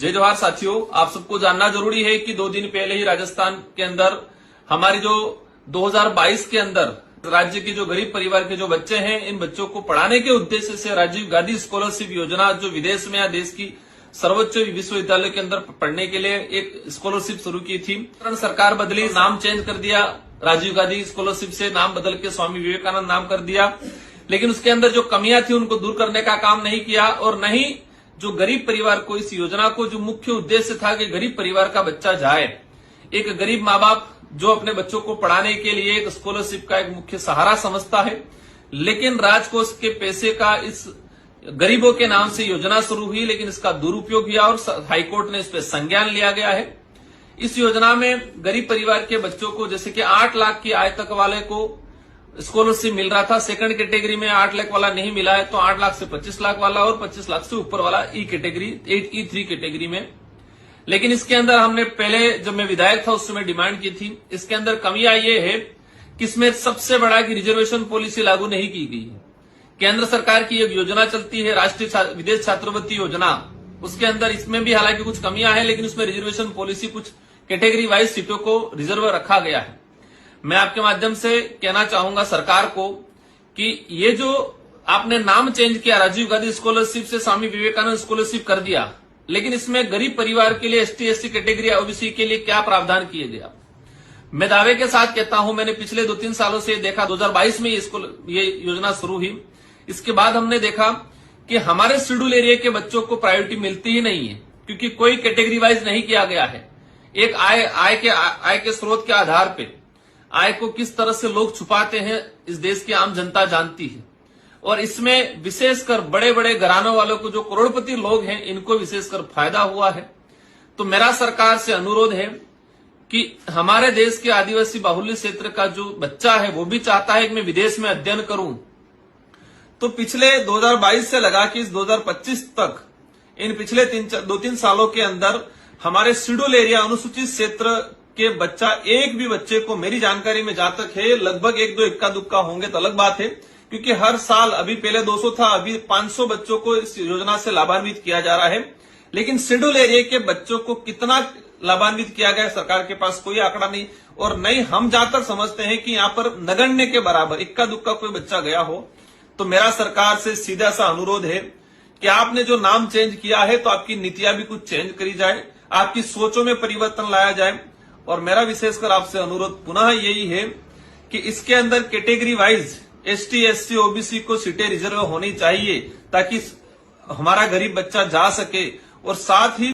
जय जवाहर साथियों, आप सबको जानना जरूरी है कि 2 दिन पहले ही राजस्थान के अंदर हमारी जो 2022 के अंदर राज्य के जो गरीब परिवार के जो बच्चे हैं, इन बच्चों को पढ़ाने के उद्देश्य से राजीव गांधी स्कॉलरशिप योजना जो विदेश में या देश की सर्वोच्च विश्वविद्यालय के अंदर पढ़ने के लिए एक स्कॉलरशिप शुरू की थी। सरकार बदली, नाम चेंज कर दिया, राजीव गांधी स्कॉलरशिप से नाम बदल के स्वामी विवेकानंद नाम कर दिया। लेकिन उसके अंदर जो कमियां थी उनको दूर करने का काम नहीं किया और न ही जो गरीब परिवार को इस योजना को जो मुख्य उद्देश्य था कि गरीब परिवार का बच्चा जाए, एक गरीब माँ बाप जो अपने बच्चों को पढ़ाने के लिए एक स्कॉलरशिप का एक मुख्य सहारा समझता है, लेकिन राजकोष के पैसे का इस गरीबों के नाम से योजना शुरू हुई, लेकिन इसका दुरुपयोग किया और हाईकोर्ट ने इस पर संज्ञान लिया गया है। इस योजना में गरीब परिवार के बच्चों को जैसे कि 8 लाख की आय तक वाले को स्कॉलरशिप मिल रहा था, सेकंड कैटेगरी में 8 लाख वाला नहीं मिला है, तो 8 लाख से 25 लाख वाला और 25 लाख से ऊपर वाला ई कैटेगरी, E3 कैटेगरी में। लेकिन इसके अंदर हमने पहले जब मैं विधायक था उस समय डिमांड की थी। इसके अंदर कमियां ये है कि इसमें सबसे बड़ा कि रिजर्वेशन पॉलिसी लागू नहीं की गई है। केंद्र सरकार की एक योजना चलती है, राष्ट्रीय विदेश छात्रवृत्ति योजना, उसके अंदर इसमें भी हालांकि कुछ कमियां हैं, लेकिन उसमें रिजर्वेशन पॉलिसी कुछ कैटेगरी वाइज सीटों को रिजर्व रखा गया है। मैं आपके माध्यम से कहना चाहूंगा सरकार को कि ये जो आपने नाम चेंज किया, राजीव गांधी स्कॉलरशिप से स्वामी विवेकानंद स्कॉलरशिप कर दिया, लेकिन इसमें गरीब परिवार के लिए ST/SC कैटेगरी ओबीसी के लिए क्या प्रावधान किए गया। मैं दावे के साथ कहता हूं, मैंने पिछले 2-3 सालों से देखा, 2022 में ये योजना शुरू हुई, इसके बाद हमने देखा कि हमारे शेड्यूल एरिया के बच्चों को प्रायोरिटी मिलती ही नहीं है, क्योंकि कोई कैटेगरी वाइज नहीं किया गया है। एक आय के स्रोत के आधार पे आय को किस तरह से लोग छुपाते हैं इस देश की आम जनता जानती है, और इसमें विशेषकर बड़े बड़े घरानों वालों को, जो करोड़पति लोग हैं, इनको विशेषकर फायदा हुआ है। तो मेरा सरकार से अनुरोध है कि हमारे देश के आदिवासी बाहुल्य क्षेत्र का जो बच्चा है वो भी चाहता है कि मैं विदेश में अध्ययन करूं, तो पिछले 2022 से लगा कि इस 2025 तक इन पिछले 2-3 सालों के अंदर हमारे शेड्यूल एरिया अनुसूचित क्षेत्र के बच्चा, एक भी बच्चे को मेरी जानकारी में जहां तक है, लगभग 1-2 इक्का दुक्का होंगे तो अलग बात है, क्योंकि हर साल अभी पहले 200 था, अभी 500 बच्चों को इस योजना से लाभान्वित किया जा रहा है। लेकिन शेड्यूल एरिया के बच्चों को कितना लाभान्वित किया गया, सरकार के पास कोई आंकड़ा नहीं, और नहीं हम जहां तक समझते हैं कि यहां पर नगण्य के बराबर इक्का दुक्का कोई बच्चा गया हो। तो मेरा सरकार से सीधा सा अनुरोध है कि आपने जो नाम चेंज किया है तो आपकी नीतियां भी कुछ चेंज करी जाए, आपकी सोचों में परिवर्तन लाया जाए। और मेरा विशेषकर आपसे अनुरोध पुनः यही है कि इसके अंदर कैटेगरी वाइज ST/SC OBC को सीटें रिजर्व होनी चाहिए, ताकि हमारा गरीब बच्चा जा सके, और साथ ही